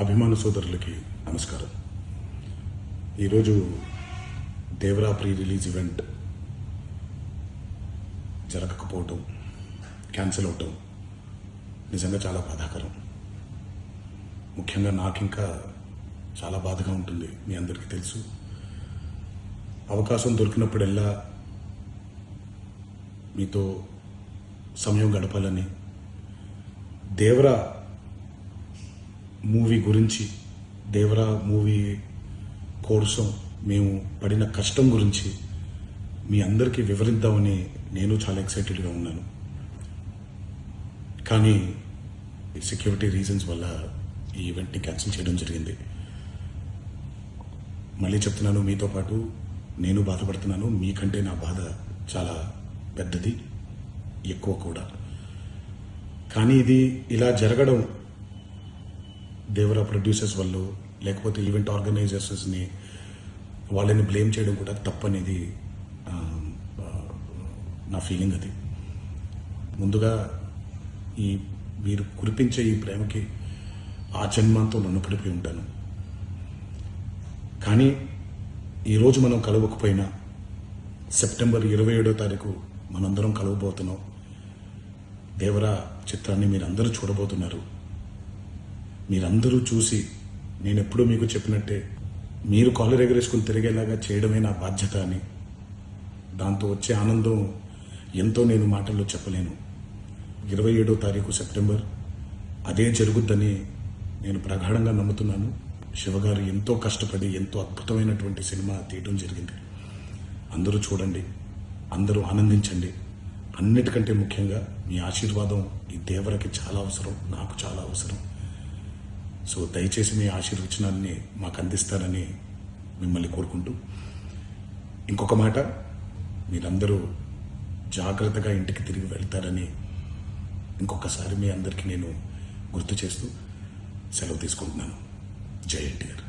అభిమాన సోదరులకి నమస్కారం. ఈరోజు దేవరా ప్రీ రిలీజ్ ఈవెంట్ జరగకపోవటం, క్యాన్సిల్ అవటం నిజంగా చాలా బాధాకరం. ముఖ్యంగా నాకు ఇంకా చాలా బాధగా ఉంటుంది. మీ అందరికీ తెలుసు, అవకాశం దొరికినప్పుడల్లా మీతో సమయం గడపాలని, దేవరా మూవీ గురించి, దేవరా మూవీ కోసం మేము పడిన కష్టం గురించి మీ అందరికీ వివరిద్దామని నేను చాలా ఎక్సైటెడ్గా ఉన్నాను. కానీ సెక్యూరిటీ రీజన్స్ వల్ల ఈ ఈవెంట్ని క్యాన్సిల్ చేయడం జరిగింది. మళ్ళీ చెప్తున్నాను, మీతో పాటు నేను బాధపడుతున్నాను. మీకంటే నా బాధ చాలా పెద్దది, ఎక్కువ కూడా. కానీ ఇది ఇలా జరగడం దేవరా ప్రొడ్యూసర్స్ వల్ల, లేకపోతే ఈవెంట్ ఆర్గనైజర్స్ని వాళ్ళని బ్లేమ్ చేయడం కూడా తప్పనేది నా ఫీలింగ్. అది ముందుగా మీరు కురిపించే ఈ ప్రేమకి ఆ జన్మంతో నన్ను పడిపోయి ఉంటాను. కానీ ఈరోజు మనం కలవకపోయినా సెప్టెంబర్ 27వ తారీఖు మనందరం కలవబోతున్నాం. దేవరా చిత్రాన్ని మీరందరూ చూడబోతున్నారు. మీరందరూ చూసి, నేను ఎప్పుడూ మీకు చెప్పినట్టే, మీరు కాలర్ ఎగరేసుకుని తిరిగేలాగా చేయడమే నా బాధ్యత అని, దాంతో వచ్చే ఆనందం ఎంతో నేను మాటల్లో చెప్పలేను. 27వ తారీఖు సెప్టెంబర్ అదే జరుగుద్దని నేను ప్రగాఢంగా నమ్ముతున్నాను. శివగారు ఎంతో కష్టపడి ఎంతో అద్భుతమైనటువంటి సినిమా తీయడం జరిగింది. అందరూ చూడండి, అందరూ ఆనందించండి. అన్నిటికంటే ముఖ్యంగా మీ ఆశీర్వాదం ఈ దేవరకి చాలా అవసరం, నాకు చాలా అవసరం. సో దయచేసి మీ ఆశీర్వచనాన్ని మాకు అందిస్తారని మిమ్మల్ని కోరుకుంటూ, ఇంకొక మాట, మీరందరూ జాగ్రత్తగా ఇంటికి తిరిగి వెళ్తారని ఇంకొకసారి మీ అందరికీ నేను గుర్తు చేస్తూ సెలవు తీసుకుంటున్నాను. జై ఎన్టీఆర్.